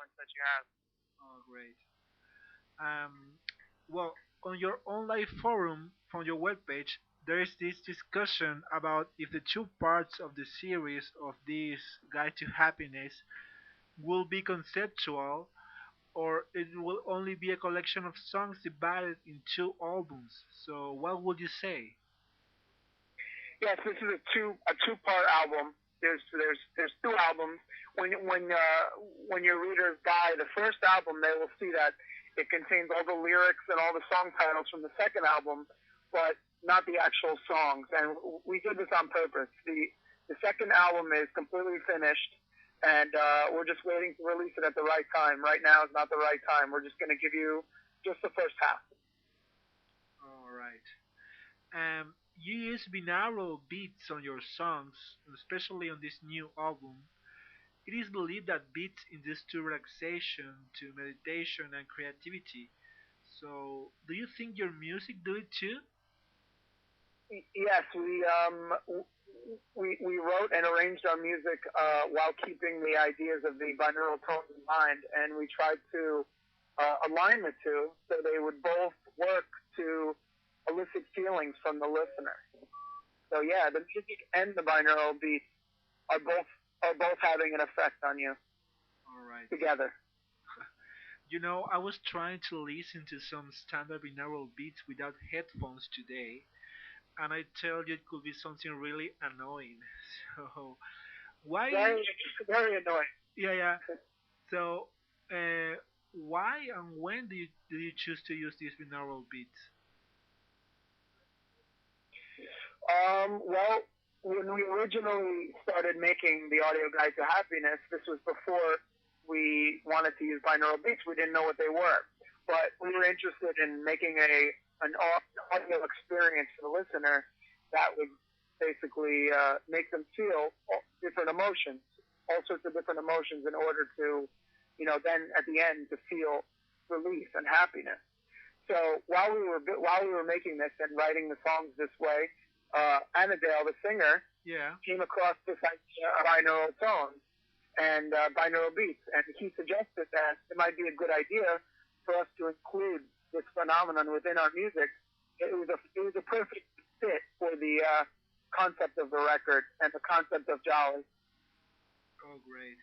talents that you have. Oh, great. Um, well, on your online forum from your webpage, there is this discussion about if the two parts of the series of this Guide to Happiness will be conceptual or it will only be a collection of songs divided in two albums. So, what would you say? Yes, this is a two-part album. There's two albums. When your readers buy the first album, they will see that it contains all the lyrics and all the song titles from the second album, but not the actual songs. And we did this on purpose. The second album is completely finished, and we're just waiting to release it at the right time. Right now is not the right time. We're just going to give you just the first half. All right. You use binaural beats on your songs, especially on this new album. It is believed that beats induce to relaxation, to meditation and creativity. So, do you think your music do it too? Yes, we wrote and arranged our music while keeping the ideas of the binaural tones in mind, and we tried to align the two so they would both work to elicit feelings from the listener. So yeah, the music and the binaural beats are both are both having an effect on you All right. together. I was trying to listen to some standard binaural beats without headphones today, and I tell you it could be something really annoying. So, why? Very very annoying. Yeah, yeah. So, why and when do you choose to use these binaural beats? Well, when we originally started making the audio guide to happiness, this was before we wanted to use binaural beats. We didn't know what they were, but we were interested in making an audio experience for the listener that would basically make them feel different emotions, all sorts of different emotions, in order to, then at the end to feel relief and happiness. So while we were making this and writing the songs this way, Annadale, the singer, Yeah. came across this idea of binaural tones and binaural beats, and he suggested that it might be a good idea for us to include this phenomenon within our music. It was a perfect fit for the concept of the record and the concept of Jolly. Oh, great.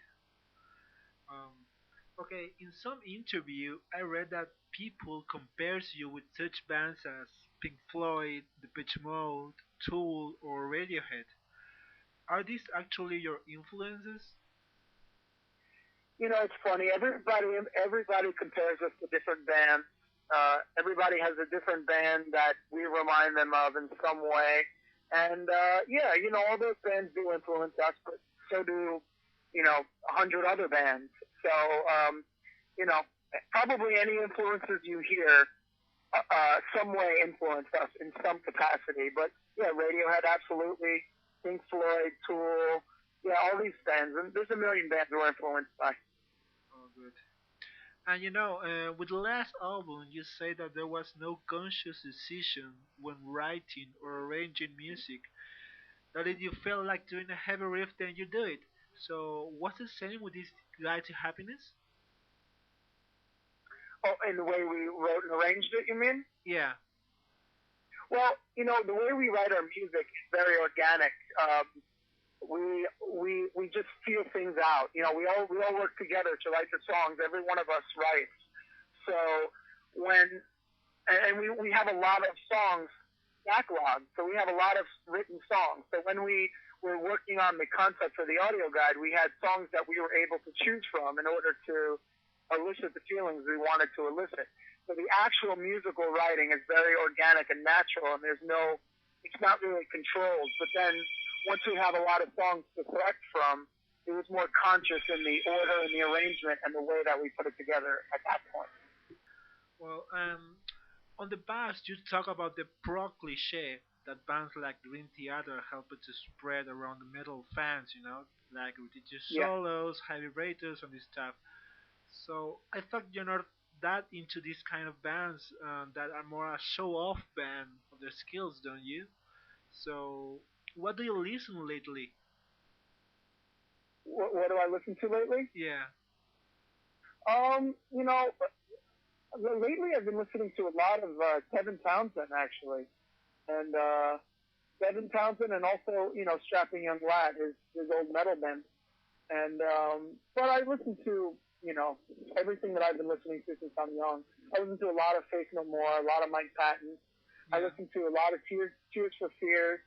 Um, okay, in some interview, I read that people compares you with such bands as Pink Floyd, Depeche Mode, Tool, or Radiohead. Are these actually your influences? It's funny. Everybody compares us to different bands. Everybody has a different band that we remind them of in some way. And yeah, all those bands do influence us, but so do 100 other bands. So you know, probably any influences you hear some way influenced us in some capacity. But yeah, Radiohead absolutely, Pink Floyd, Tool, yeah, all these bands, and there's a million bands we're influenced by. Oh, good. And with the last album, you say that there was no conscious decision when writing or arranging music. That if you felt like doing a heavy riff, then you do it. So, what's the same with this Guide to Happiness? Oh, and the way we wrote and arranged it, you mean? Yeah. Well, the way we write our music is very organic. We just feel things out. We all work together to write the songs. Every one of us writes. So when and we have a lot of songs backlog. So we have a lot of written songs. So when we were working on the concept for the audio guide, we had songs that we were able to choose from in order to elicit the feelings we wanted to elicit. So the actual musical writing is very organic and natural, and it's not really controlled. But then once we have a lot of songs to select from, it was more conscious in the order and the arrangement and the way that we put it together at that point. Well, on the past, you talk about the pro cliche that bands like Dream Theater helped to spread around the metal fans, like ridiculous Yeah. solos, high vibrators, and this stuff. So I thought you're not that into these kind of bands that are more a show-off band of their skills, don't you? So what do you listen lately? What do I listen to lately? Yeah. You know, lately I've been listening to a lot of Kevin Townsend actually, and Kevin Townsend, and also Strapping Young Lad, his old metal band. And but I listen to everything that I've been listening to since I'm young. I listen to a lot of Faith No More, a lot of Mike Patton. I Yeah. listen to a lot of Tears for Fears,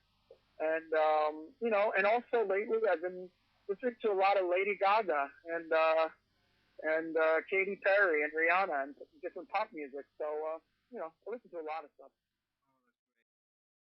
and and also lately I've been listening to a lot of Lady Gaga and Katy Perry and Rihanna and different pop music. So I listen to a lot of stuff.